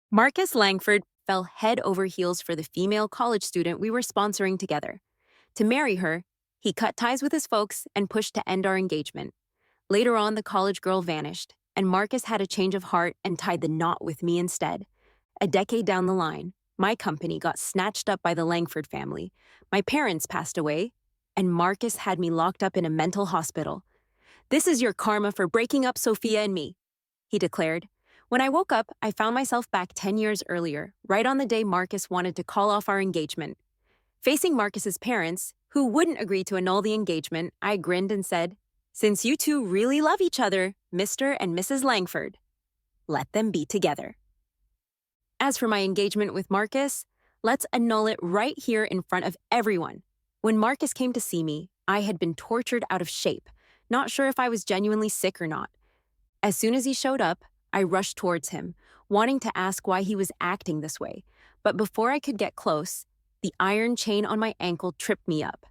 Marcus Langford fell head over heels for the female college student we were sponsoring together. To marry her, he cut ties with his folks and pushed to end our engagement. Later on, the college girl vanished, and Marcus had a change of heart and tied the knot with me instead. A decade down the line, my company got snatched up by the Langford family. My parents passed away, and Marcus had me locked up in a mental hospital. "This is your karma for breaking up Sophia and me," he declared. When I woke up, I found myself back 10 years earlier, right on the day Marcus wanted to call off our engagement. Facing Marcus's parents, who wouldn't agree to annul the engagement, I grinned and said, "Since you two really love each other, Mr. and Mrs. Langford, let them be together." As for my engagement with Marcus, let's annul it right here in front of everyone. When Marcus came to see me, I had been tortured out of shape, not sure if I was genuinely sick or not. As soon as he showed up, I rushed towards him, wanting to ask why he was acting this way. But before I could get close, the iron chain on my ankle tripped me up.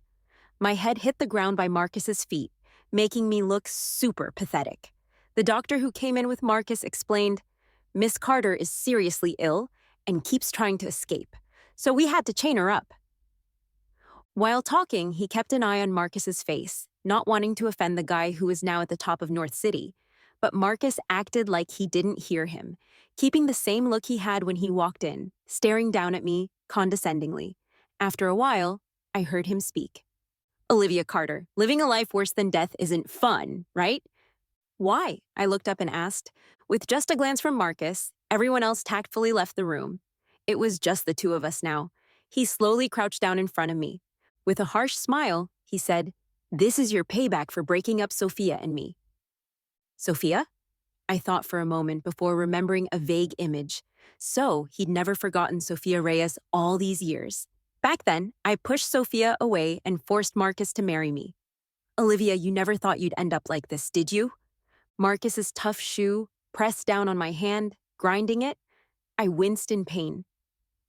My head hit the ground by Marcus's feet, making me look super pathetic. The doctor who came in with Marcus explained, "Miss Carter is seriously ill and keeps trying to escape, so we had to chain her up." While talking, he kept an eye on Marcus's face, not wanting to offend the guy who was now at the top of North City. But Marcus acted like he didn't hear him, keeping the same look he had when he walked in, staring down at me condescendingly. After a while, I heard him speak. "Olivia Carter, living a life worse than death isn't fun, right?" "Why?" I looked up and asked. With just a glance from Marcus, everyone else tactfully left the room. It was just the two of us now. He slowly crouched down in front of me. With a harsh smile, he said, "This is your payback for breaking up Sophia and me." "Sophia?" I thought for a moment before remembering a vague image. So he'd never forgotten Sophia Reyes all these years. Back then, I pushed Sophia away and forced Marcus to marry me. "Olivia, you never thought you'd end up like this, did you?" Marcus's tough shoe pressed down on my hand, grinding it. I winced in pain.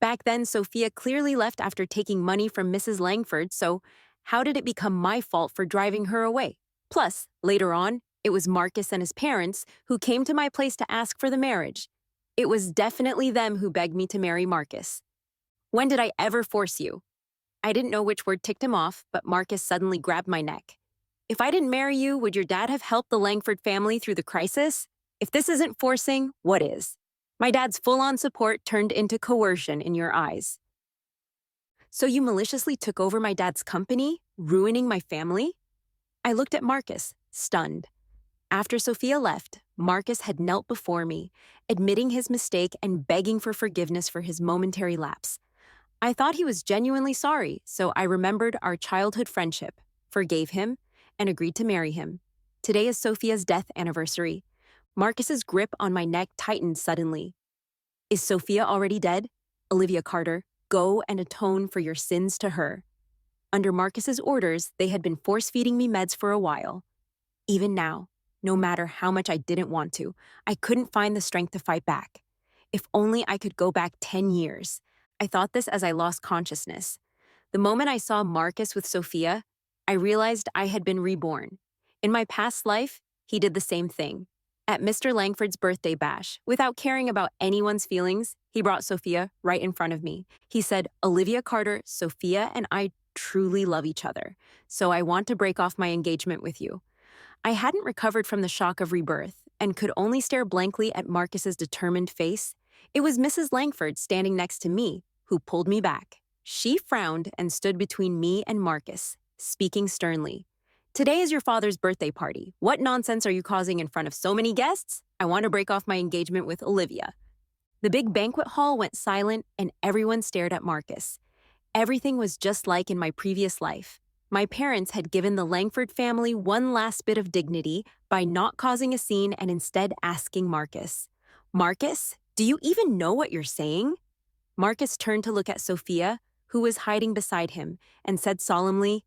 Back then, Sophia clearly left after taking money from Mrs. Langford, so how did it become my fault for driving her away? Plus, later on, it was Marcus and his parents who came to my place to ask for the marriage. It was definitely them who begged me to marry Marcus. "When did I ever force you?" I didn't know which word ticked him off, but Marcus suddenly grabbed my neck. "If I didn't marry you, would your dad have helped the Langford family through the crisis? If this isn't forcing, what is?" My dad's full-on support turned into coercion in your eyes. "So you maliciously took over my dad's company, ruining my family?" I looked at Marcus, stunned. After Sophia left, Marcus had knelt before me, admitting his mistake and begging for forgiveness for his momentary lapse. I thought he was genuinely sorry, so I remembered our childhood friendship, forgave him, and agreed to marry him. Today is Sophia's death anniversary. Marcus's grip on my neck tightened suddenly. "Is Sophia already dead? Olivia Carter, go and atone for your sins to her." Under Marcus's orders, they had been force-feeding me meds for a while. Even now, no matter how much I didn't want to, I couldn't find the strength to fight back. If only I could go back 10 years. I thought this as I lost consciousness. The moment I saw Marcus with Sophia, I realized I had been reborn. In my past life, he did the same thing. At Mr. Langford's birthday bash, without caring about anyone's feelings, he brought Sophia right in front of me. He said, "Olivia Carter, Sophia and I truly love each other, so I want to break off my engagement with you." I hadn't recovered from the shock of rebirth and could only stare blankly at Marcus's determined face. It was Mrs. Langford standing next to me who pulled me back. She frowned and stood between me and Marcus, speaking sternly. "Today is your father's birthday party. What nonsense are you causing in front of so many guests? I want to break off my engagement with Olivia." The big banquet hall went silent and everyone stared at Marcus. Everything was just like in my previous life. My parents had given the Langford family one last bit of dignity by not causing a scene and instead asking Marcus, "Marcus, do you even know what you're saying?" Marcus turned to look at Sophia, who was hiding beside him, and said solemnly,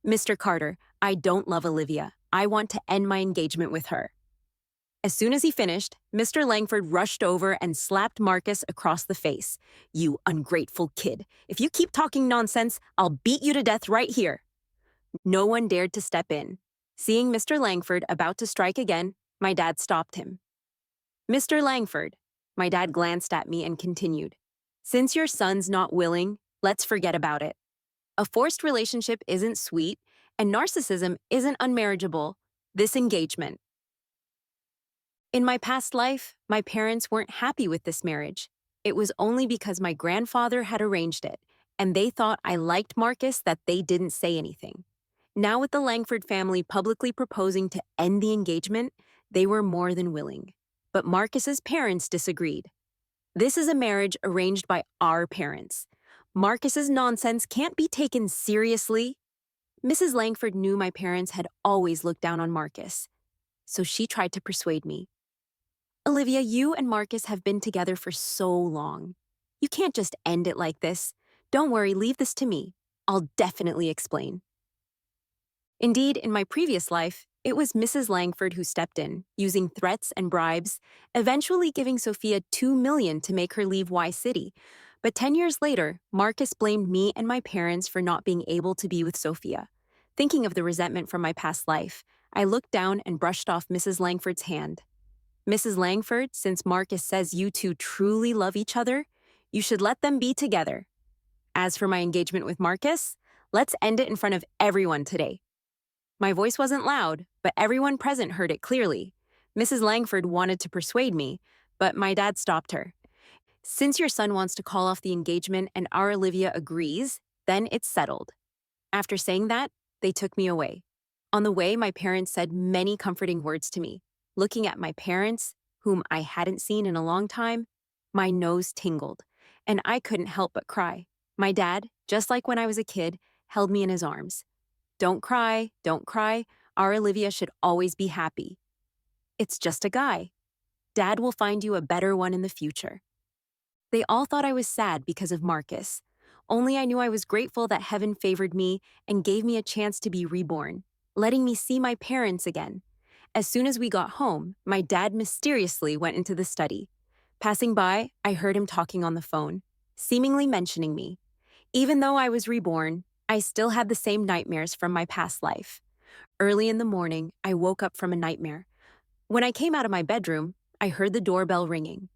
"Mr. Carter, I don't love Olivia. I want to end my engagement with her." As soon as he finished, Mr. Langford rushed over and slapped Marcus across the face. "You ungrateful kid. If you keep talking nonsense, I'll beat you to death right here." No one dared to step in. Seeing Mr. Langford about to strike again, my dad stopped him. "Mr. Langford, My dad glanced at me and continued, "Since your son's not willing, let's forget about it. A forced relationship isn't sweet, and narcissism isn't unmarriageable. This engagement. In my past life, my parents weren't happy with this marriage. It was only because my grandfather had arranged it, and they thought I liked Marcus that they didn't say anything. Now, with the Langford family publicly proposing to end the engagement, they were more than willing. But Marcus's parents disagreed. This is a marriage arranged by our parents. Marcus's nonsense can't be taken seriously. Mrs. Langford knew my parents had always looked down on Marcus, so she tried to persuade me. Olivia, you and Marcus have been together for so long. You can't just end it like this. Don't worry, leave this to me. I'll definitely explain. Indeed, in my previous life, it was Mrs. Langford who stepped in, using threats and bribes, eventually giving Sophia $2 million to make her leave Y City. But 10 years later, Marcus blamed me and my parents for not being able to be with Sophia. Thinking of the resentment from my past life, I looked down and brushed off Mrs. Langford's hand. Mrs. Langford, since Marcus says you two truly love each other, you should let them be together. As for my engagement with Marcus, let's end it in front of everyone today. My voice wasn't loud, but everyone present heard it clearly. Mrs. Langford wanted to persuade me, but my dad stopped her. Since your son wants to call off the engagement and our Olivia agrees, then it's settled. After saying that, they took me away. On the way, my parents said many comforting words to me. Looking at my parents, whom I hadn't seen in a long time, my nose tingled, and I couldn't help but cry. My dad, just like when I was a kid, held me in his arms. Don't cry, don't cry. Our Olivia should always be happy. It's just a guy. Dad will find you a better one in the future. They all thought I was sad because of Marcus. Only I knew I was grateful that heaven favored me and gave me a chance to be reborn, letting me see my parents again. As soon as we got home, my dad mysteriously went into the study. Passing by, I heard him talking on the phone, seemingly mentioning me. Even though I was reborn, I still had the same nightmares from my past life. Early in the morning, I woke up from a nightmare. When I came out of my bedroom, I heard the doorbell ringing.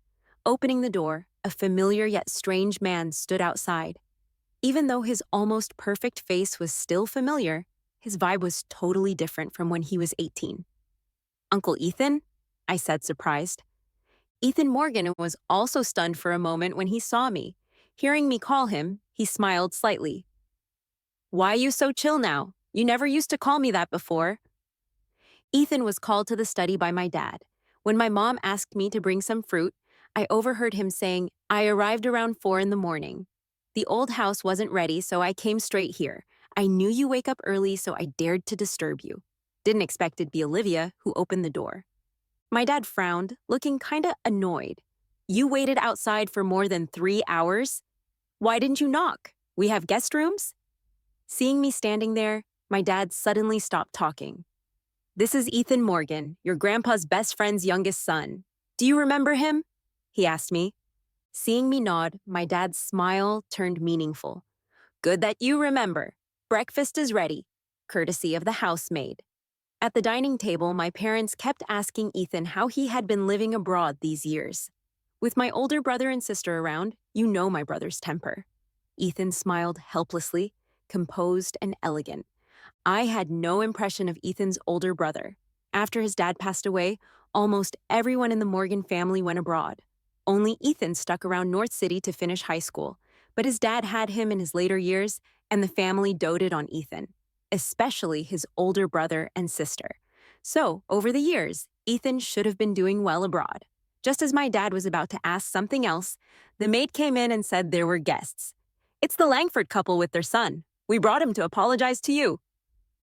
Opening the door, a familiar yet strange man stood outside. Even though his almost perfect face was still familiar, his vibe was totally different from when he was 18. "Uncle Ethan?" I said, surprised. Ethan Morgan was also stunned for a moment when he saw me. Hearing me call him, he smiled slightly. "Why you so chill now? You never used to call me that before." Ethan was called to the study by my dad. When my mom asked me to bring some fruit, I overheard him saying, "I arrived around 4 in the morning. The old house wasn't ready, so I came straight here. I knew you wake up early, so I dared to disturb you." Didn't expect it'd be Olivia who opened the door. My dad frowned, looking kinda annoyed. "You waited outside for more than 3 hours? Why didn't you knock? We have guest rooms?" Seeing me standing there, my dad suddenly stopped talking. "This is Ethan Morgan, your grandpa's best friend's youngest son. Do you remember him?" he asked me. Seeing me nod, my dad's smile turned meaningful. "Good that you remember. Breakfast is ready, courtesy of the housemaid." At the dining table, my parents kept asking Ethan how he had been living abroad these years. With my older brother and sister around, you know my brother's temper. Ethan smiled helplessly, composed and elegant. I had no impression of Ethan's older brother. After his dad passed away, almost everyone in the Morgan family went abroad. Only Ethan stuck around North City to finish high school, but his dad had him in his later years, and the family doted on Ethan, especially his older brother and sister. So, over the years, Ethan should have been doing well abroad. Just as my dad was about to ask something else, the maid came in and said there were guests. "It's the Langford couple with their son. We brought him to apologize to you."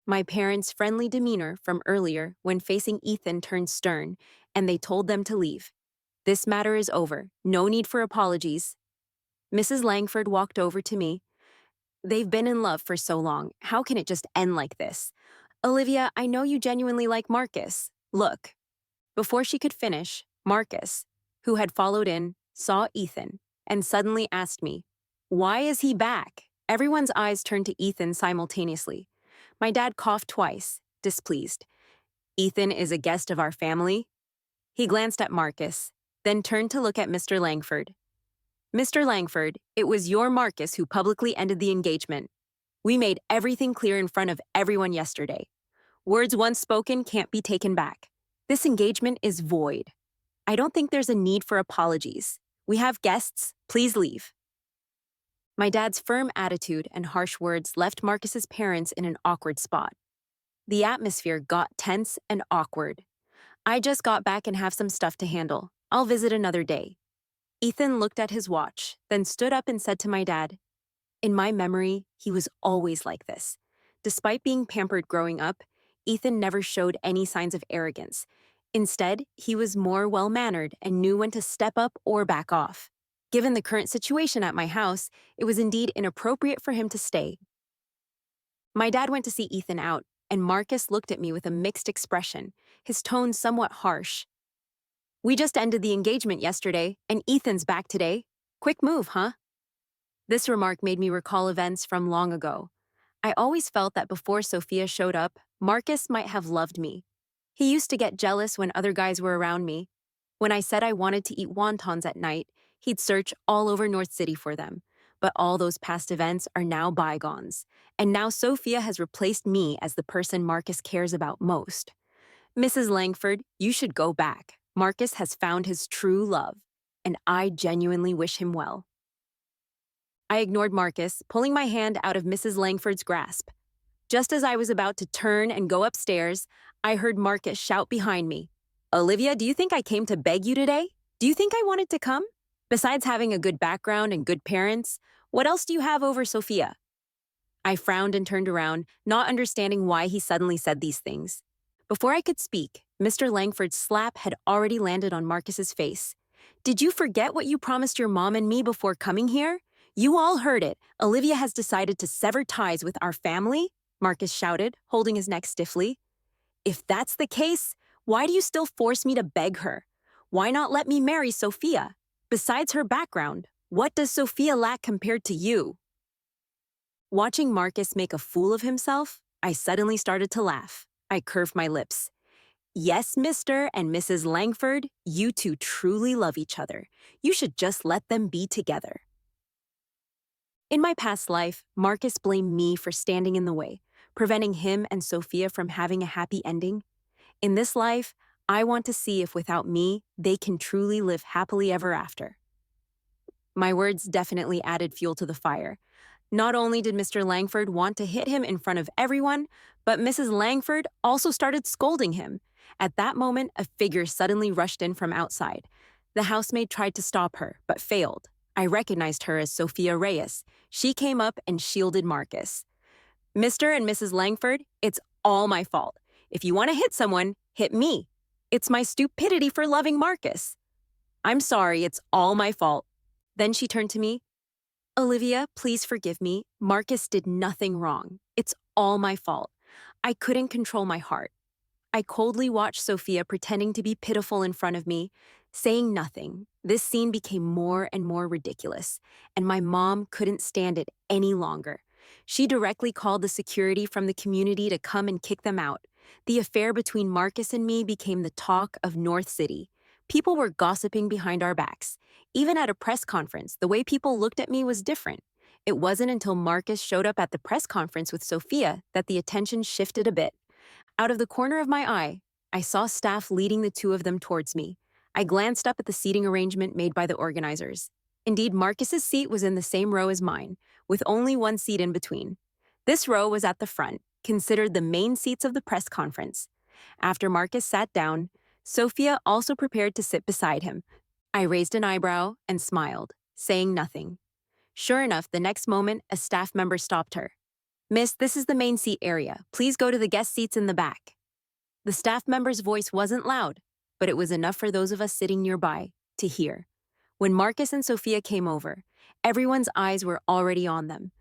My parents' friendly demeanor from earlier when facing Ethan turned stern, and they told them to leave. "This matter is over. No need for apologies." Mrs. Langford walked over to me. "They've been in love for so long. How can it just end like this? Olivia, I know you genuinely like Marcus. Look." Before she could finish, Marcus, who had followed in, saw Ethan and suddenly asked me, "Why is he back?" Everyone's eyes turned to Ethan simultaneously. My dad coughed twice, displeased. "Ethan is a guest of our family." He glanced at Marcus. then turned to look at Mr. Langford. Mr. Langford, it was your Marcus who publicly ended the engagement. We made everything clear in front of everyone yesterday. Words once spoken can't be taken back. This engagement is void. I don't think there's a need for apologies. We have guests. Please leave. My dad's firm attitude and harsh words left Marcus's parents in an awkward spot. The atmosphere got tense and awkward. I just got back and have some stuff to handle. I'll visit another day. Ethan looked at his watch, then stood up and said to my dad, "In my memory, he was always like this. Despite being pampered growing up, Ethan never showed any signs of arrogance. Instead, he was more well-mannered and knew when to step up or back off. Given the current situation at my house, it was indeed inappropriate for him to stay." My dad went to see Ethan out, and Marcus looked at me with a mixed expression, his tone somewhat harsh. "We just ended the engagement yesterday, and Ethan's back today. Quick move, huh?" This remark made me recall events from long ago. I always felt that before Sophia showed up, Marcus might have loved me. He used to get jealous when other guys were around me. When I said I wanted to eat wontons at night, he'd search all over North City for them. But all those past events are now bygones. And now Sophia has replaced me as the person Marcus cares about most. "Mrs. Langford, you should go back. Marcus has found his true love, and I genuinely wish him well." I ignored Marcus, pulling my hand out of Mrs. Langford's grasp. Just as I was about to turn and go upstairs, I heard Marcus shout behind me, "Olivia, do you think I came to beg you today? Do you think I wanted to come? Besides having a good background and good parents, what else do you have over Sophia?" I frowned and turned around, not understanding why he suddenly said these things. Before I could speak, Mr. Langford's slap had already landed on Marcus's face. "Did you forget what you promised your mom and me before coming here? You all heard it. Olivia has decided to sever ties with our family," Marcus shouted, holding his neck stiffly. "If that's the case, why do you still force me to beg her? Why not let me marry Sophia? Besides her background, what does Sophia lack compared to you?" Watching Marcus make a fool of himself, I suddenly started to laugh. I curved my lips. "Yes, Mr. and Mrs. Langford, you two truly love each other. You should just let them be together." In my past life, Marcus blamed me for standing in the way, preventing him and Sophia from having a happy ending. In this life, I want to see if without me, they can truly live happily ever after. My words definitely added fuel to the fire. Not only did Mr. Langford want to hit him in front of everyone, but Mrs. Langford also started scolding him. At that moment, a figure suddenly rushed in from outside. The housemaid tried to stop her, but failed. I recognized her as Sophia Reyes. She came up and shielded Marcus. "Mr. and Mrs. Langford, it's all my fault. If you want to hit someone, hit me. It's my stupidity for loving Marcus. I'm sorry, it's all my fault." Then she turned to me. "Olivia, please forgive me. Marcus did nothing wrong. It's all my fault. I couldn't control my heart." I coldly watched Sophia pretending to be pitiful in front of me, saying nothing. This scene became more and more ridiculous, and my mom couldn't stand it any longer. She directly called the security from the community to come and kick them out. The affair between Marcus and me became the talk of North City. People were gossiping behind our backs. Even at a press conference, the way people looked at me was different. It wasn't until Marcus showed up at the press conference with Sophia that the attention shifted a bit. Out of the corner of my eye, I saw staff leading the two of them towards me. I glanced up at the seating arrangement made by the organizers. Indeed, Marcus's seat was in the same row as mine, with only one seat in between. This row was at the front, considered the main seats of the press conference. After Marcus sat down, Sophia also prepared to sit beside him. I raised an eyebrow and smiled, saying nothing. Sure enough, the next moment, a staff member stopped her. "Miss, this is the main seat area. Please go to the guest seats in the back." The staff member's voice wasn't loud, but it was enough for those of us sitting nearby to hear. When Marcus and Sophia came over, everyone's eyes were already on them.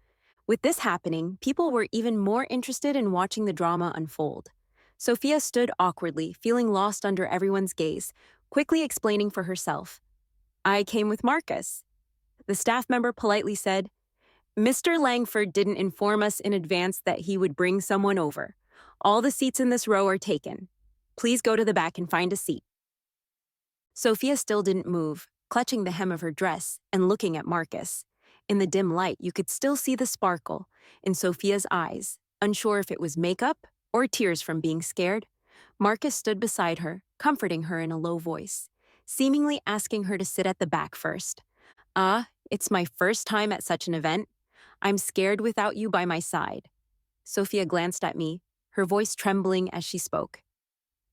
With this happening, people were even more interested in watching the drama unfold. Sophia stood awkwardly, feeling lost under everyone's gaze, quickly explaining for herself. "I came with Marcus." The staff member politely said, "Mr. Langford didn't inform us in advance that he would bring someone over. All the seats in this row are taken. Please go to the back and find a seat." Sophia still didn't move, clutching the hem of her dress and looking at Marcus. In the dim light, you could still see the sparkle in Sophia's eyes, unsure if it was makeup or tears from being scared. Marcus stood beside her, comforting her in a low voice, seemingly asking her to sit at the back first. It's my first time at such an event. I'm scared without you by my side. Sophia glanced at me, her voice trembling as she spoke.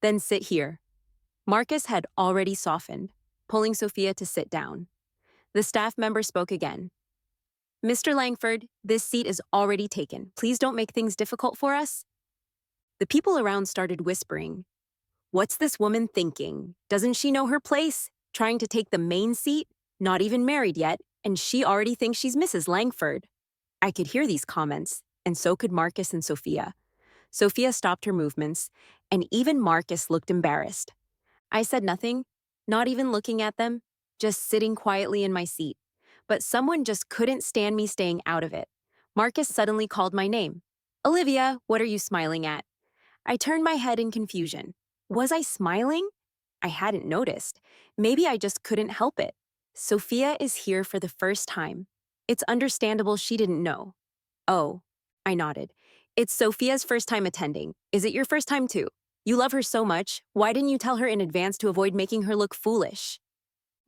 Then sit here. Marcus had already softened, pulling Sophia to sit down. The staff member spoke again. Mr. Langford, this seat is already taken. Please don't make things difficult for us. The people around started whispering. What's this woman thinking? Doesn't she know her place? Trying to take the main seat? Not even married yet, and she already thinks she's Mrs. Langford. I could hear these comments, and so could Marcus and Sophia. Sophia stopped her movements, and even Marcus looked embarrassed. I said nothing, not even looking at them, just sitting quietly in my seat. But someone just couldn't stand me staying out of it. Marcus suddenly called my name. Olivia, what are you smiling at? I turned my head in confusion. Was I smiling? I hadn't noticed. Maybe I just couldn't help it. Sophia is here for the first time. It's understandable she didn't know. Oh, I nodded. It's Sophia's first time attending. Is it your first time too? You love her so much. Why didn't you tell her in advance to avoid making her look foolish?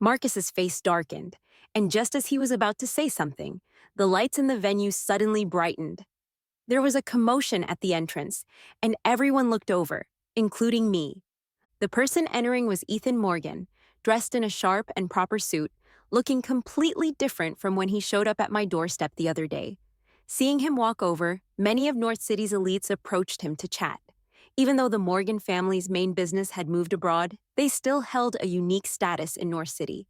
Marcus's face darkened, and just as he was about to say something, the lights in the venue suddenly brightened. There was a commotion at the entrance, and everyone looked over, including me. The person entering was Ethan Morgan, dressed in a sharp and proper suit, looking completely different from when he showed up at my doorstep the other day. Seeing him walk over, many of North City's elites approached him to chat. Even though the Morgan family's main business had moved abroad, they still held a unique status in North City.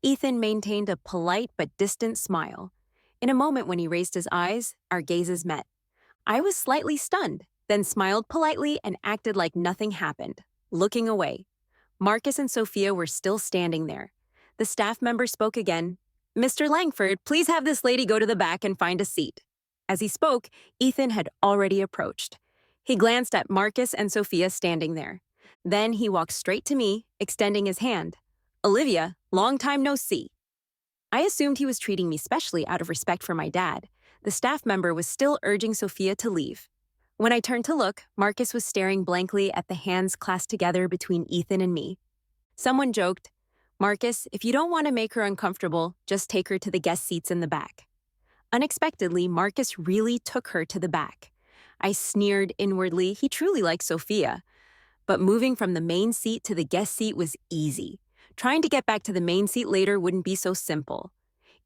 Ethan maintained a polite but distant smile. In a moment when he raised his eyes, our gazes met. I was slightly stunned, then smiled politely and acted like nothing happened, looking away. Marcus and Sophia were still standing there. The staff member spoke again. Mr. Langford, please have this lady go to the back and find a seat. As he spoke, Ethan had already approached. He glanced at Marcus and Sophia standing there. Then he walked straight to me, extending his hand. Olivia, long time no see. I assumed he was treating me specially out of respect for my dad. The staff member was still urging Sophia to leave. When I turned to look, Marcus was staring blankly at the hands clasped together between Ethan and me. Someone joked, Marcus, if you don't want to make her uncomfortable, just take her to the guest seats in the back. Unexpectedly, Marcus really took her to the back. I sneered inwardly. He truly liked Sophia. But moving from the main seat to the guest seat was easy. Trying to get back to the main seat later wouldn't be so simple.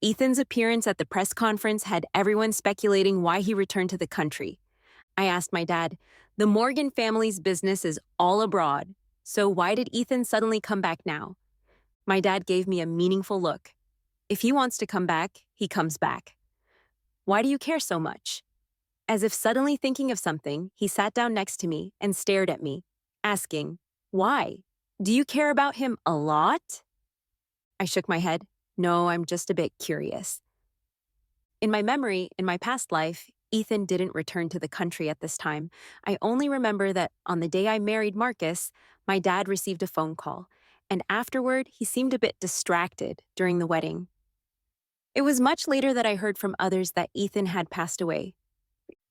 Ethan's appearance at the press conference had everyone speculating why he returned to the country. I asked my dad, the Morgan family's business is all abroad, so why did Ethan suddenly come back now? My dad gave me a meaningful look. If he wants to come back, he comes back. Why do you care so much? As if suddenly thinking of something, he sat down next to me and stared at me, asking, why? Do you care about him a lot? I shook my head. No, I'm just a bit curious. In my memory, in my past life, Ethan didn't return to the country at this time. I only remember that on the day I married Marcus, my dad received a phone call, and afterward, he seemed a bit distracted during the wedding. It was much later that I heard from others that Ethan had passed away.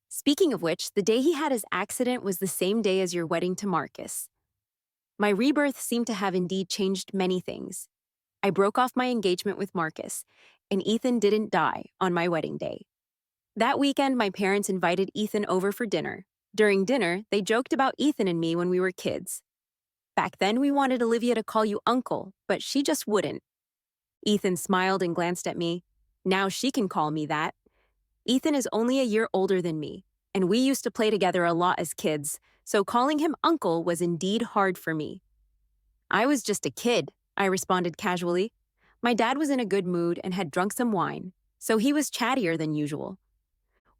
Speaking of which, the day he had his accident was the same day as your wedding to Marcus. My rebirth seemed to have indeed changed many things. I broke off my engagement with Marcus, and Ethan didn't die on my wedding day. That weekend, my parents invited Ethan over for dinner. During dinner, they joked about Ethan and me when we were kids. Back then, we wanted Olivia to call you uncle, but she just wouldn't. Ethan smiled and glanced at me. Now she can call me that. Ethan is only a year older than me, and we used to play together a lot as kids, so calling him uncle was indeed hard for me. I was just a kid, I responded casually. My dad was in a good mood and had drunk some wine, so he was chattier than usual.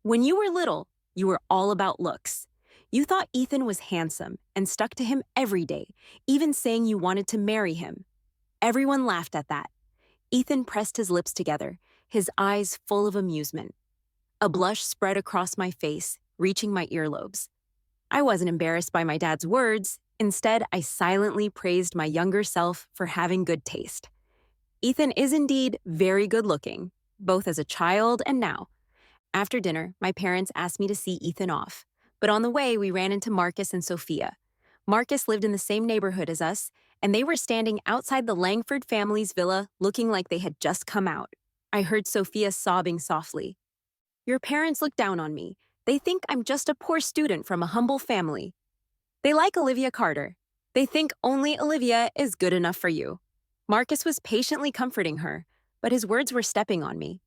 When you were little, you were all about looks. You thought Ethan was handsome and stuck to him every day, even saying you wanted to marry him. Everyone laughed at that. Ethan pressed his lips together, his eyes full of amusement. A blush spread across my face, reaching my earlobes. I wasn't embarrassed by my dad's words. Instead, I silently praised my younger self for having good taste. Ethan is indeed very good looking, both as a child and now. After dinner, my parents asked me to see Ethan off, but on the way, we ran into Marcus and Sophia. Marcus lived in the same neighborhood as us, and they were standing outside the Langford family's villa looking like they had just come out. I heard Sophia sobbing softly. Your parents look down on me. They think I'm just a poor student from a humble family. They like Olivia Carter. They think only Olivia is good enough for you. Marcus was patiently comforting her, but his words were stepping on me.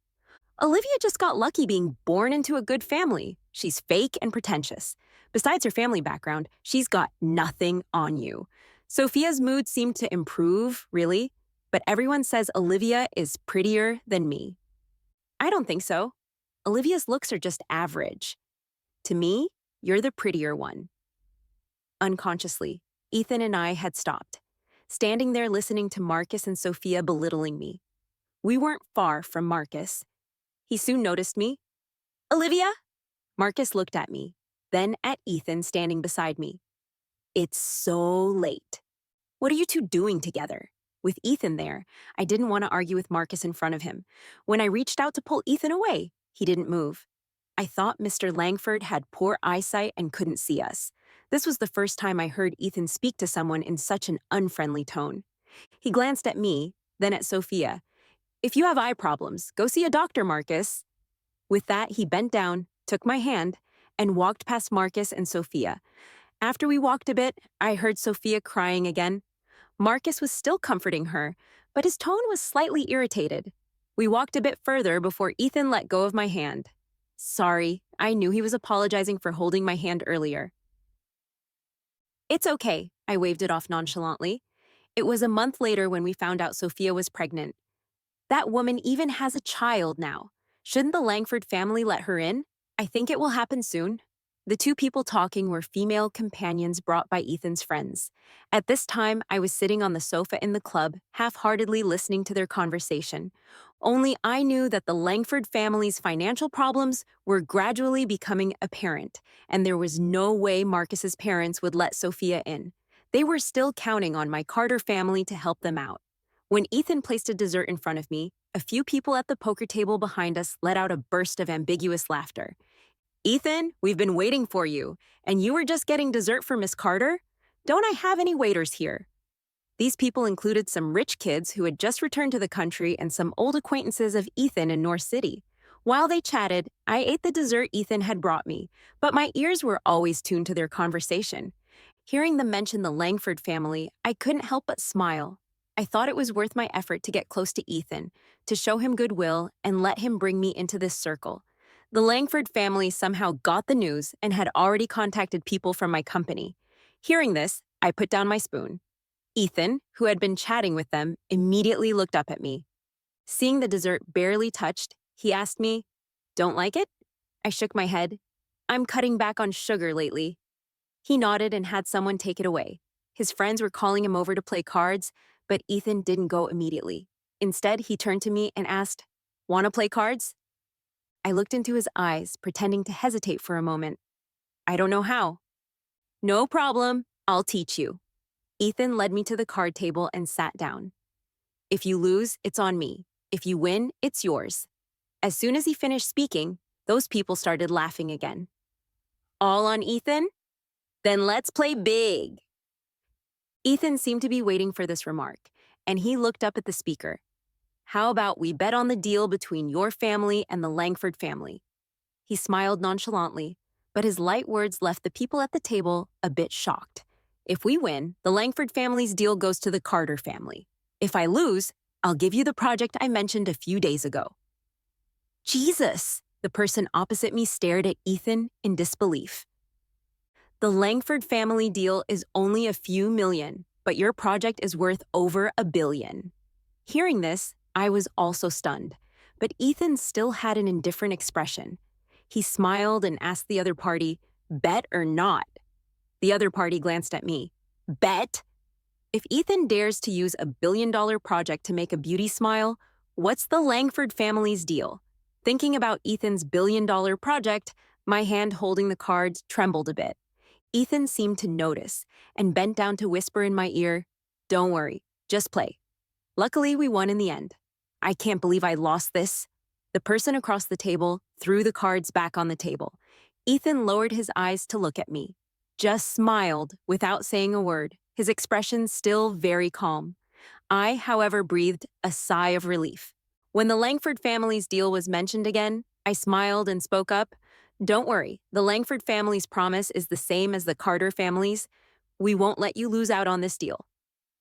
Olivia just got lucky being born into a good family. She's fake and pretentious. Besides her family background, she's got nothing on you. Sophia's mood seemed to improve, really, but everyone says Olivia is prettier than me. I don't think so. Olivia's looks are just average. To me, you're the prettier one. Unconsciously, Ethan and I had stopped, standing there listening to Marcus and Sophia belittling me. We weren't far from Marcus. He soon noticed me. Olivia? Marcus looked at me, then at Ethan standing beside me. It's so late. What are you two doing together? With Ethan there, I didn't want to argue with Marcus in front of him. When I reached out to pull Ethan away, he didn't move. I thought Mr. Langford had poor eyesight and couldn't see us. This was the first time I heard Ethan speak to someone in such an unfriendly tone. He glanced at me, then at Sophia. If you have eye problems, go see a doctor, Marcus. With that, he bent down, took my hand, and walked past Marcus and Sophia. After we walked a bit, I heard Sophia crying again. Marcus was still comforting her, but his tone was slightly irritated. We walked a bit further before Ethan let go of my hand. Sorry, I knew he was apologizing for holding my hand earlier. It's okay, I waved it off nonchalantly. It was a month later when we found out Sophia was pregnant. That woman even has a child now. Shouldn't the Langford family let her in? I think it will happen soon. The two people talking were female companions brought by Ethan's friends. At this time, I was sitting on the sofa in the club, half-heartedly listening to their conversation. Only I knew that the Langford family's financial problems were gradually becoming apparent, and there was no way Marcus's parents would let Sophia in. They were still counting on my Carter family to help them out. When Ethan placed a dessert in front of me, a few people at the poker table behind us let out a burst of ambiguous laughter. Ethan, we've been waiting for you, and you were just getting dessert for Miss Carter? Don't I have any waiters here? These people included some rich kids who had just returned to the country and some old acquaintances of Ethan in North City. While they chatted, I ate the dessert Ethan had brought me, but my ears were always tuned to their conversation. Hearing them mention the Langford family, I couldn't help but smile. I thought it was worth my effort to get close to Ethan, to show him goodwill and let him bring me into this circle. The Langford family somehow got the news and had already contacted people from my company. Hearing this, I put down my spoon. Ethan, who had been chatting with them, immediately looked up at me. Seeing the dessert barely touched, he asked me, "Don't like it?" I shook my head. "I'm cutting back on sugar lately." He nodded and had someone take it away. His friends were calling him over to play cards, but Ethan didn't go immediately. Instead, he turned to me and asked, "Want to play cards?" I looked into his eyes, pretending to hesitate for a moment. "I don't know how." "No problem, I'll teach you." Ethan led me to the card table and sat down. "If you lose, it's on me. If you win, it's yours." As soon as he finished speaking, those people started laughing again. "All on Ethan? Then let's play big." Ethan seemed to be waiting for this remark, and he looked up at the speaker. "How about we bet on the deal between your family and the Langford family?" He smiled nonchalantly, but his light words left the people at the table a bit shocked. If we win, the Langford family's deal goes to the Carter family. If I lose, I'll give you the project I mentioned a few days ago. Jesus! The person opposite me stared at Ethan in disbelief. The Langford family deal is only a few million, but your project is worth over $1 billion. Hearing this, I was also stunned, but Ethan still had an indifferent expression. He smiled and asked the other party, "Bet or not?" The other party glanced at me. "Bet?" If Ethan dares to use $1 billion project to make a beauty smile, what's the Langford family's deal? Thinking about Ethan's $1 billion project, my hand holding the cards trembled a bit. Ethan seemed to notice and bent down to whisper in my ear, "Don't worry, just play." Luckily, we won in the end. I can't believe I lost this. The person across the table threw the cards back on the table. Ethan lowered his eyes to look at me, just smiled without saying a word, his expression still very calm. I, however, breathed a sigh of relief. When the Langford family's deal was mentioned again, I smiled and spoke up. "Don't worry, the Langford family's promise is the same as the Carter family's. We won't let you lose out on this deal."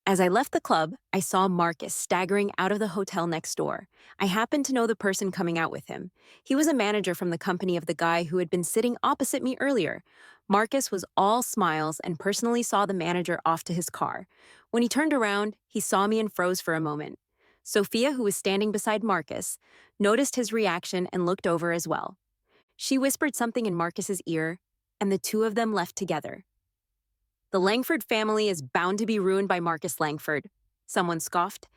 As I left the club, I saw Marcus staggering out of the hotel next door. I happened to know the person coming out with him. He was a manager from the company of the guy who had been sitting opposite me earlier. Marcus was all smiles and personally saw the manager off to his car. When he turned around, he saw me and froze for a moment. Sophia, who was standing beside Marcus, noticed his reaction and looked over as well. She whispered something in Marcus's ear, and the two of them left together. "The Langford family is bound to be ruined by Marcus Langford," someone scoffed.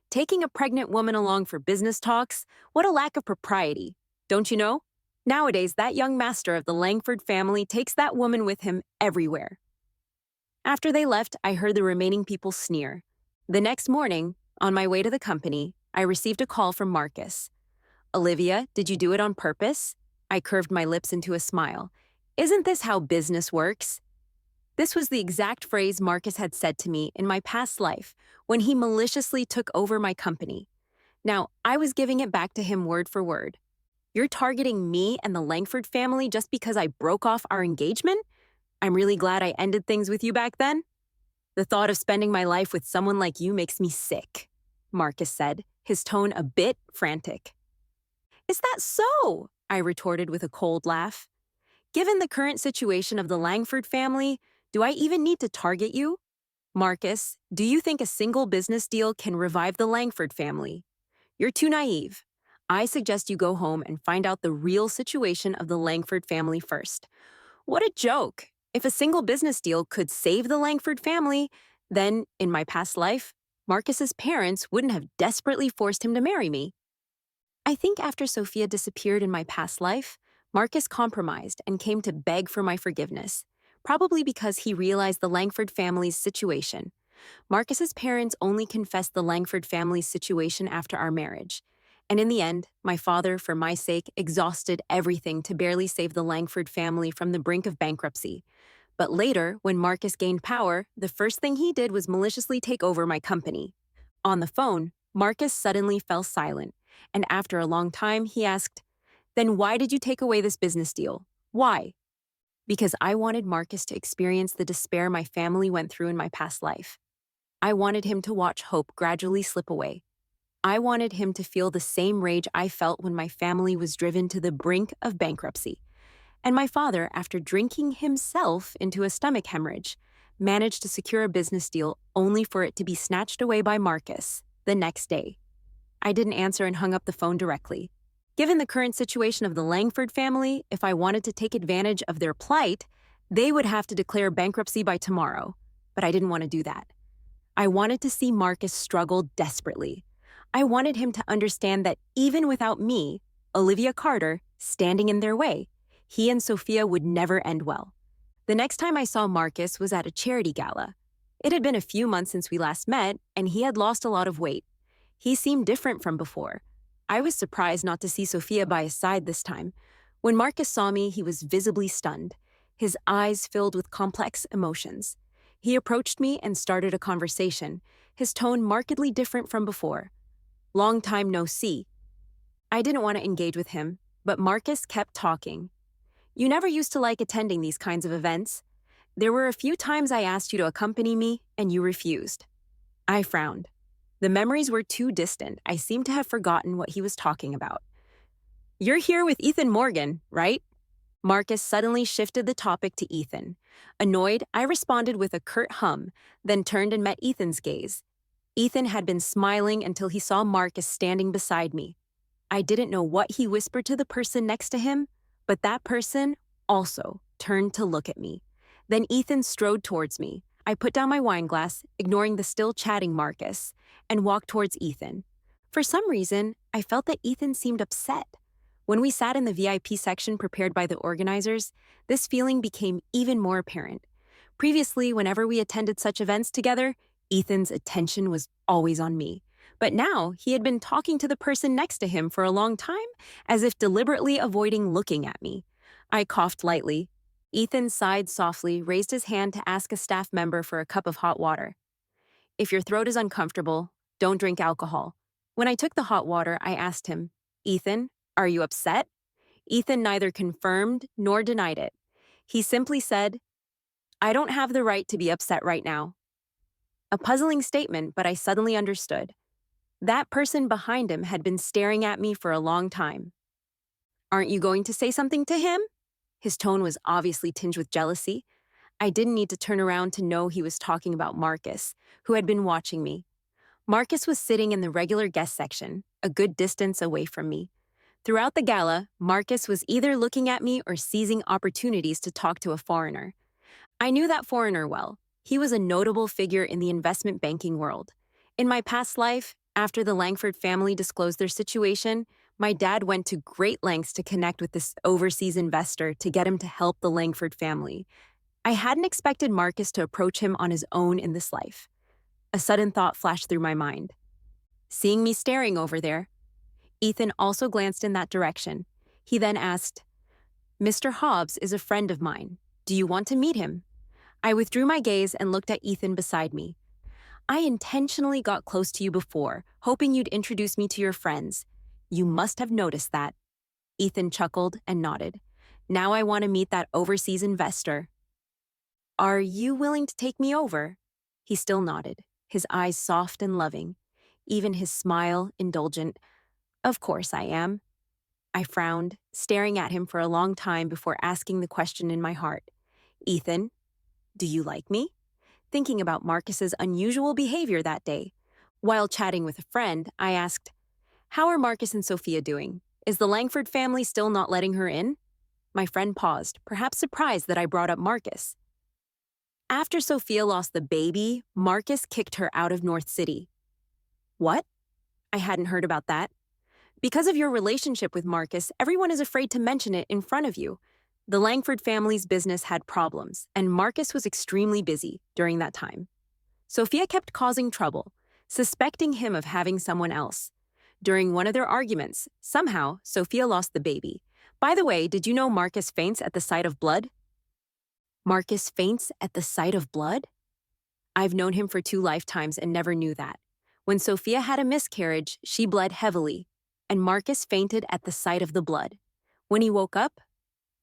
"Taking a pregnant woman along for business talks? What a lack of propriety. Don't you know? Nowadays, that young master of the Langford family takes that woman with him everywhere." After they left, I heard the remaining people sneer. The next morning, on my way to the company, I received a call from Marcus. "Olivia, did you do it on purpose?" I curved my lips into a smile. "Isn't this how business works?" This was the exact phrase Marcus had said to me in my past life when he maliciously took over my company. Now, I was giving it back to him word for word. "You're targeting me and the Langford family just because I broke off our engagement? I'm really glad I ended things with you back then. The thought of spending my life with someone like you makes me sick," Marcus said, his tone a bit frantic. "Is that so?" I retorted with a cold laugh. "Given the current situation of the Langford family, do I even need to target you? Marcus, do you think a single business deal can revive the Langford family? You're too naive. I suggest you go home and find out the real situation of the Langford family first." What a joke! If a single business deal could save the Langford family, then, in my past life, Marcus's parents wouldn't have desperately forced him to marry me. I think after Sophia disappeared in my past life, Marcus compromised and came to beg for my forgiveness, probably because he realized the Langford family's situation. Marcus's parents only confessed the Langford family's situation after our marriage. And in the end, my father, for my sake, exhausted everything to barely save the Langford family from the brink of bankruptcy. But later, when Marcus gained power, the first thing he did was maliciously take over my company. On the phone, Marcus suddenly fell silent, and after a long time, he asked, "Then why did you take away this business deal? Why?" "Because I wanted Marcus to experience the despair my family went through in my past life. I wanted him to watch hope gradually slip away. I wanted him to feel the same rage I felt when my family was driven to the brink of bankruptcy. And my father, after drinking himself into a stomach hemorrhage, managed to secure a business deal only for it to be snatched away by Marcus the next day." I didn't answer and hung up the phone directly. Given the current situation of the Langford family, if I wanted to take advantage of their plight, they would have to declare bankruptcy by tomorrow. But I didn't want to do that. I wanted to see Marcus struggle desperately. I wanted him to understand that even without me, Olivia Carter, standing in their way, he and Sophia would never end well. The next time I saw Marcus was at a charity gala. It had been a few months since we last met, and he had lost a lot of weight. He seemed different from before. I was surprised not to see Sophia by his side this time. When Marcus saw me, he was visibly stunned, his eyes filled with complex emotions. He approached me and started a conversation, his tone markedly different from before. "Long time no see." I didn't want to engage with him, but Marcus kept talking. "You never used to like attending these kinds of events. There were a few times I asked you to accompany me, and you refused." I frowned. The memories were too distant. I seemed to have forgotten what he was talking about. "You're here with Ethan Morgan, right?" Marcus suddenly shifted the topic to Ethan. Annoyed, I responded with a curt hum, then turned and met Ethan's gaze. Ethan had been smiling until he saw Marcus standing beside me. I didn't know what he whispered to the person next to him, but that person also turned to look at me. Then Ethan strode towards me. I put down my wine glass, ignoring the still chatting Marcus, and walked towards Ethan. For some reason, I felt that Ethan seemed upset. When we sat in the VIP section prepared by the organizers, this feeling became even more apparent. Previously, whenever we attended such events together, Ethan's attention was always on me. But now he had been talking to the person next to him for a long time, as if deliberately avoiding looking at me. I coughed lightly. Ethan sighed softly, raised his hand to ask a staff member for a cup of hot water. If your throat is uncomfortable, don't drink alcohol. When I took the hot water, I asked him, Ethan, are you upset? Ethan neither confirmed nor denied it. He simply said, I don't have the right to be upset right now. A puzzling statement, but I suddenly understood. That person behind him had been staring at me for a long time. Aren't you going to say something to him? His tone was obviously tinged with jealousy. I didn't need to turn around to know he was talking about Marcus, who had been watching me. Marcus was sitting in the regular guest section, a good distance away from me. Throughout the gala, Marcus was either looking at me or seizing opportunities to talk to a foreigner. I knew that foreigner well. He was a notable figure in the investment banking world. In my past life, after the Langford family disclosed their situation, my dad went to great lengths to connect with this overseas investor to get him to help the Langford family. I hadn't expected Marcus to approach him on his own in this life. A sudden thought flashed through my mind. Seeing me staring over there, Ethan also glanced in that direction. He then asked, Mr. Hobbs is a friend of mine. Do you want to meet him? I withdrew my gaze and looked at Ethan beside me. I intentionally got close to you before, hoping you'd introduce me to your friends. You must have noticed that. Ethan chuckled and nodded. Now I want to meet that overseas investor. Are you willing to take me over? He still nodded, his eyes soft and loving, even his smile indulgent. Of course I am. I frowned, staring at him for a long time before asking the question in my heart. Ethan, do you like me? Thinking about Marcus's unusual behavior that day. While chatting with a friend, I asked, How are Marcus and Sophia doing? Is the Langford family still not letting her in? My friend paused, perhaps surprised that I brought up Marcus. After Sophia lost the baby, Marcus kicked her out of North City. What? I hadn't heard about that. Because of your relationship with Marcus, everyone is afraid to mention it in front of you. The Langford family's business had problems, and Marcus was extremely busy during that time. Sophia kept causing trouble, suspecting him of having someone else. During one of their arguments, somehow, Sophia lost the baby. By the way, did you know Marcus faints at the sight of blood? Marcus faints at the sight of blood? I've known him for 2 lifetimes and never knew that. When Sophia had a miscarriage, she bled heavily, and Marcus fainted at the sight of the blood. When he woke up,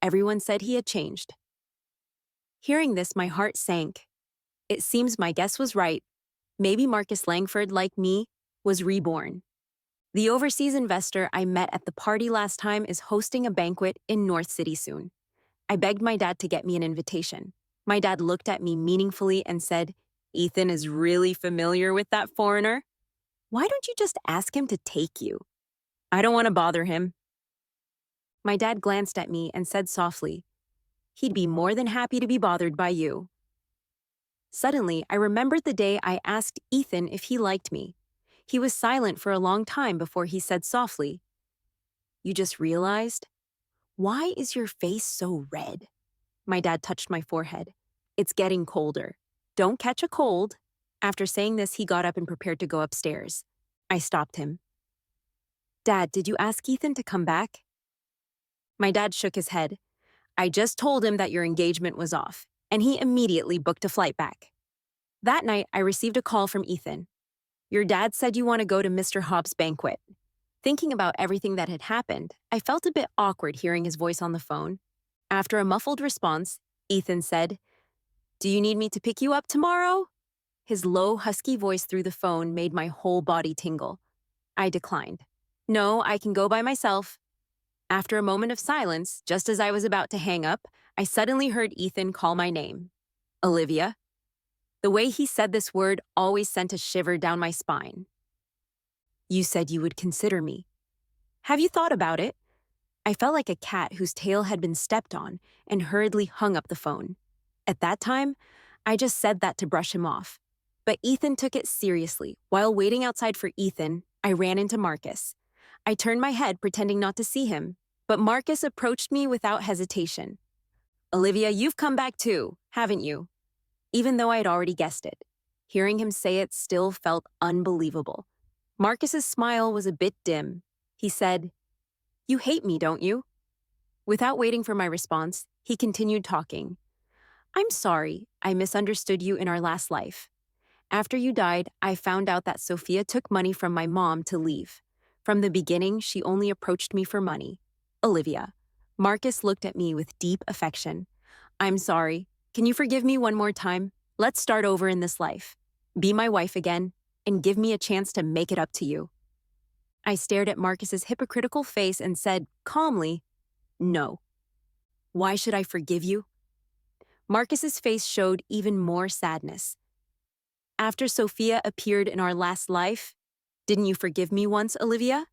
everyone said he had changed. Hearing this, my heart sank. It seems my guess was right. Maybe Marcus Langford, like me, was reborn. The overseas investor I met at the party last time is hosting a banquet in North City soon. I begged my dad to get me an invitation. My dad looked at me meaningfully and said, Ethan is really familiar with that foreigner. Why don't you just ask him to take you? I don't want to bother him. My dad glanced at me and said softly, He'd be more than happy to be bothered by you. Suddenly, I remembered the day I asked Ethan if he liked me. He was silent for a long time before he said softly, You just realized? Why is your face so red? My dad touched my forehead. It's getting colder. Don't catch a cold. After saying this, he got up and prepared to go upstairs. I stopped him. Dad, did you ask Ethan to come back? My dad shook his head. I just told him that your engagement was off, and he immediately booked a flight back. That night, I received a call from Ethan. Your dad said you want to go to Mr. Hobbs' banquet. Thinking about everything that had happened, I felt a bit awkward hearing his voice on the phone. After a muffled response, Ethan said, Do you need me to pick you up tomorrow? His low, husky voice through the phone made my whole body tingle. I declined. No, I can go by myself. After a moment of silence, just as I was about to hang up, I suddenly heard Ethan call my name. Olivia. The way he said this word always sent a shiver down my spine. You said you would consider me. Have you thought about it? I felt like a cat whose tail had been stepped on and hurriedly hung up the phone. At that time, I just said that to brush him off. But Ethan took it seriously. While waiting outside for Ethan, I ran into Marcus. I turned my head, pretending not to see him, but Marcus approached me without hesitation. Olivia, you've come back too, haven't you? even though I had already guessed it. Hearing him say it still felt unbelievable. Marcus's smile was a bit dim. He said, "You hate me, don't you?" Without waiting for my response, he continued talking. "I'm sorry, I misunderstood you in our last life. After you died, I found out that Sophia took money from my mom to leave. From the beginning, she only approached me for money. Olivia." Marcus looked at me with deep affection. "I'm sorry. Can you forgive me one more time? Let's start over in this life. Be my wife again, and give me a chance to make it up to you." I stared at Marcus's hypocritical face and said, calmly, "No." "Why should I forgive you?" Marcus's face showed even more sadness. "After Sophia appeared in our last life, didn't you forgive me once, Olivia?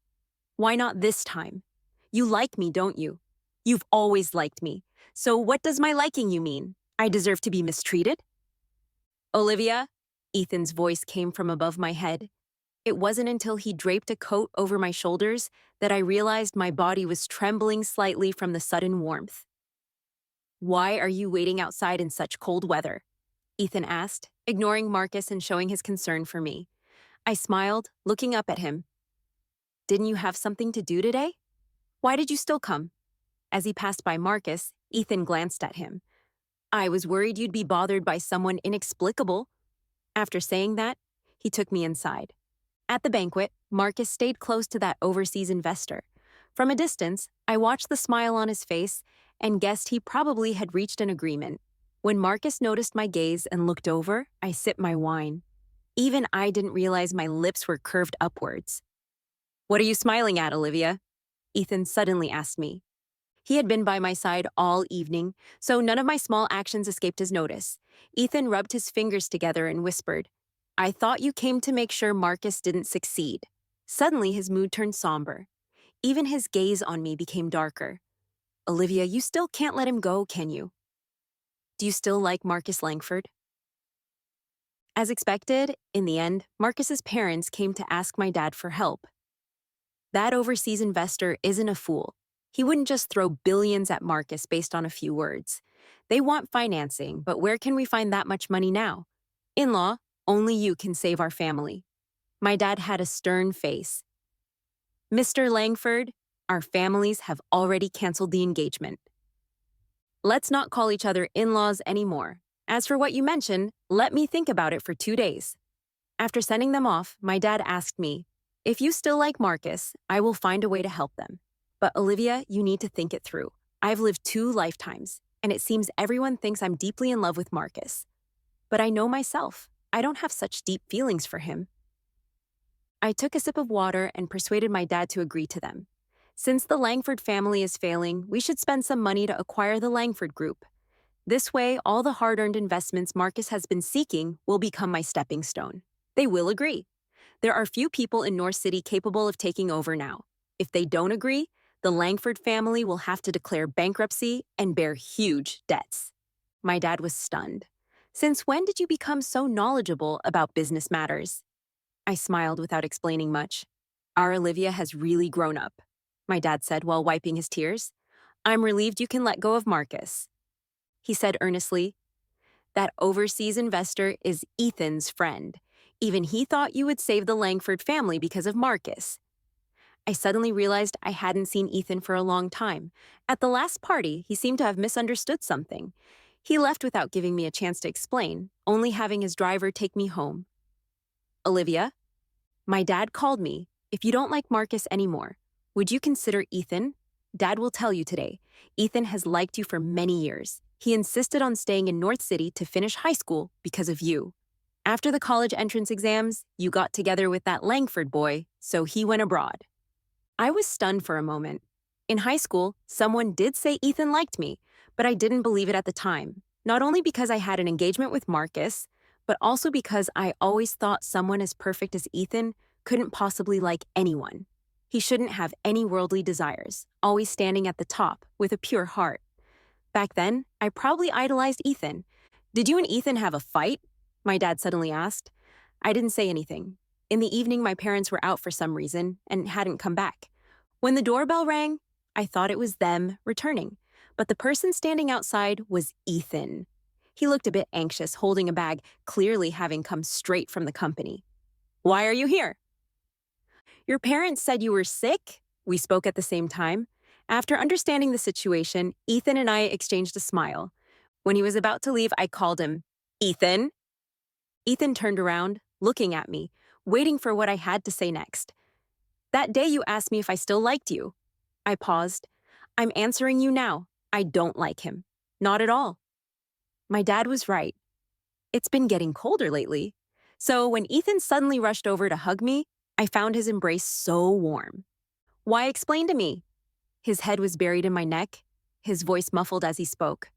Why not this time? You like me, don't you? You've always liked me. So what does my liking you mean? I deserve to be mistreated?" "Olivia?" Ethan's voice came from above my head. It wasn't until he draped a coat over my shoulders that I realized my body was trembling slightly from the sudden warmth. "Why are you waiting outside in such cold weather?" Ethan asked, ignoring Marcus and showing his concern for me. I smiled, looking up at him. "Didn't you have something to do today? Why did you still come?" As he passed by Marcus, Ethan glanced at him. "I was worried you'd be bothered by someone inexplicable." After saying that, he took me inside. At the banquet, Marcus stayed close to that overseas investor. From a distance, I watched the smile on his face and guessed he probably had reached an agreement. When Marcus noticed my gaze and looked over, I sipped my wine. Even I didn't realize my lips were curved upwards. "What are you smiling at, Olivia?" Ethan suddenly asked me. He had been by my side all evening, so none of my small actions escaped his notice. Ethan rubbed his fingers together and whispered, "I thought you came to make sure Marcus didn't succeed." Suddenly, his mood turned somber. Even his gaze on me became darker. "Olivia, you still can't let him go, can you? Do you still like Marcus Langford?" As expected, in the end, Marcus's parents came to ask my dad for help. That overseas investor isn't a fool. He wouldn't just throw billions at Marcus based on a few words. They want financing, but where can we find that much money now? "In-law, only you can save our family." My dad had a stern face. "Mr. Langford, our families have already canceled the engagement. Let's not call each other in-laws anymore. As for what you mentioned, let me think about it for 2 days." After sending them off, my dad asked me, "If you still like Marcus, I will find a way to help them. But Olivia, you need to think it through. I've lived 2 lifetimes, and it seems everyone thinks I'm deeply in love with Marcus. But I know myself. I don't have such deep feelings for him." I took a sip of water and persuaded my dad to agree to them. Since the Langford family is failing, we should spend some money to acquire the Langford Group. This way, all the hard-earned investments Marcus has been seeking will become my stepping stone. They will agree. There are few people in North City capable of taking over now. If they don't agree, the Langford family will have to declare bankruptcy and bear huge debts. My dad was stunned. "Since when did you become so knowledgeable about business matters?" I smiled without explaining much. "Our Olivia has really grown up," my dad said while wiping his tears. "I'm relieved you can let go of Marcus." He said earnestly, "That overseas investor is Ethan's friend. Even he thought you would save the Langford family because of Marcus." I suddenly realized I hadn't seen Ethan for a long time. At the last party, he seemed to have misunderstood something. He left without giving me a chance to explain, only having his driver take me home. "Olivia, my dad called me. If you don't like Marcus anymore, would you consider Ethan? Dad will tell you today. Ethan has liked you for many years. He insisted on staying in North City to finish high school because of you. After the college entrance exams, you got together with that Langford boy, so he went abroad." I was stunned for a moment. In high school, someone did say Ethan liked me, but I didn't believe it at the time. Not only because I had an engagement with Marcus, but also because I always thought someone as perfect as Ethan couldn't possibly like anyone. He shouldn't have any worldly desires, always standing at the top with a pure heart. Back then, I probably idolized Ethan. "Did you and Ethan have a fight?" my dad suddenly asked. I didn't say anything. In the evening, my parents were out for some reason and hadn't come back. When the doorbell rang, I thought it was them returning, but the person standing outside was Ethan. He looked a bit anxious, holding a bag, clearly having come straight from the company. Why are you here? Your parents said you were sick? We spoke at the same time. After understanding the situation, Ethan and I exchanged a smile. When he was about to leave, I called him, Ethan. Ethan turned around, looking at me, waiting for what I had to say next. That day you asked me if I still liked you. I paused. I'm answering you now. I don't like him. Not at all. My dad was right. It's been getting colder lately. So when Ethan suddenly rushed over to hug me, I found his embrace so warm. Why explain to me? His head was buried in my neck, his voice muffled as he spoke.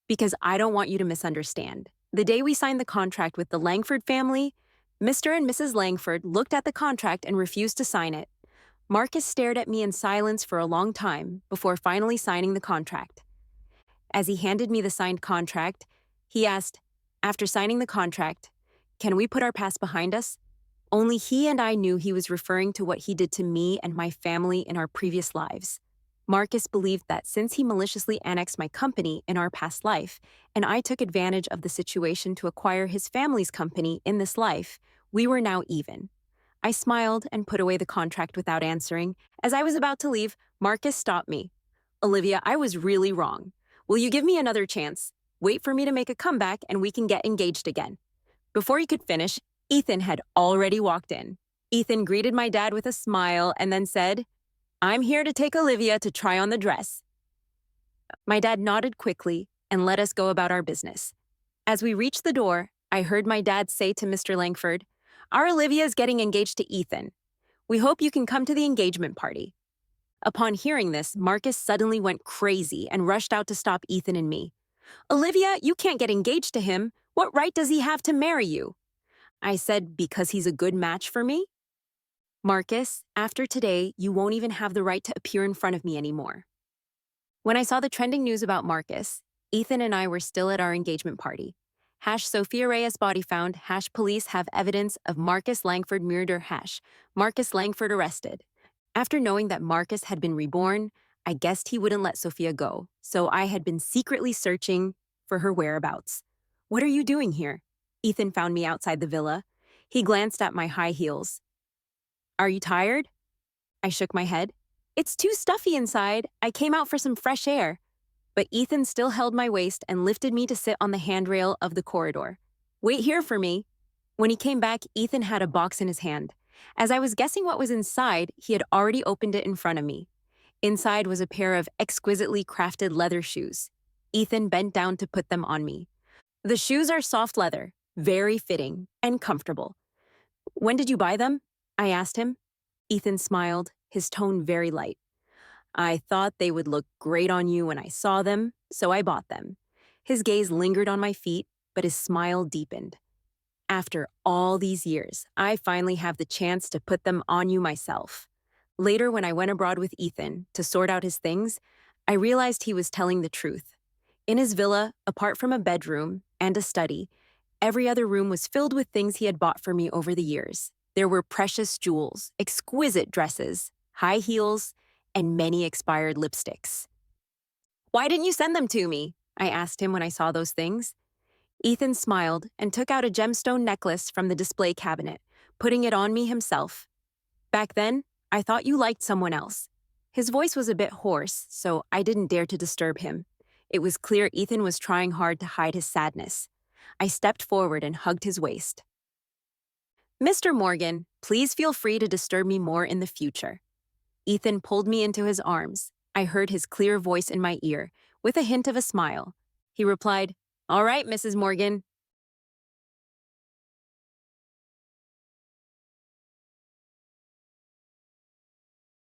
Because I don't want you to misunderstand. The day we signed the contract with the Langford family, Mr. and Mrs. Langford looked at the contract and refused to sign it. Marcus stared at me in silence for a long time before finally signing the contract. As he handed me the signed contract, he asked, after signing the contract, can we put our past behind us? Only he and I knew he was referring to what he did to me and my family in our previous lives. Marcus believed that since he maliciously annexed my company in our past life, and I took advantage of the situation to acquire his family's company in this life, we were now even. I smiled and put away the contract without answering. As I was about to leave, Marcus stopped me. Olivia, I was really wrong. Will you give me another chance? Wait for me to make a comeback and we can get engaged again. Before he could finish, Ethan had already walked in. Ethan greeted my dad with a smile and then said, I'm here to take Olivia to try on the dress. My dad nodded quickly and let us go about our business. As we reached the door, I heard my dad say to Mr. Langford, our Olivia is getting engaged to Ethan. We hope you can come to the engagement party. Upon hearing this, Marcus suddenly went crazy and rushed out to stop Ethan and me. Olivia, you can't get engaged to him. What right does he have to marry you? I said, because he's a good match for me? Marcus, after today, you won't even have the right to appear in front of me anymore. When I saw the trending news about Marcus, Ethan and I were still at our engagement party. Sophia Reyes body found. Police have evidence of Marcus Langford murder. Marcus Langford arrested. After knowing that Marcus had been reborn, I guessed he wouldn't let Sophia go, so I had been secretly searching for her whereabouts. What are you doing here? Ethan found me outside the villa. He glanced at my high heels. Are you tired? I shook my head. It's too stuffy inside. I came out for some fresh air. But Ethan still held my waist and lifted me to sit on the handrail of the corridor. Wait here for me. When he came back, Ethan had a box in his hand. As I was guessing what was inside, he had already opened it in front of me. Inside was a pair of exquisitely crafted leather shoes. Ethan bent down to put them on me. The shoes are soft leather, very fitting and comfortable. When did you buy them? I asked him. Ethan smiled, his tone very light. I thought they would look great on you when I saw them, so I bought them. His gaze lingered on my feet, but his smile deepened. After all these years, I finally have the chance to put them on you myself. Later, when I went abroad with Ethan to sort out his things, I realized he was telling the truth. In his villa, apart from a bedroom and a study, every other room was filled with things he had bought for me over the years. There were precious jewels, exquisite dresses, high heels, and many expired lipsticks. Why didn't you send them to me? I asked him when I saw those things. Ethan smiled and took out a gemstone necklace from the display cabinet, putting it on me himself. Back then, I thought you liked someone else. His voice was a bit hoarse, so I didn't dare to disturb him. It was clear Ethan was trying hard to hide his sadness. I stepped forward and hugged his waist. Mr. Morgan, please feel free to disturb me more in the future. Ethan pulled me into his arms. I heard his clear voice in my ear, with a hint of a smile. He replied, All right, Mrs. Morgan,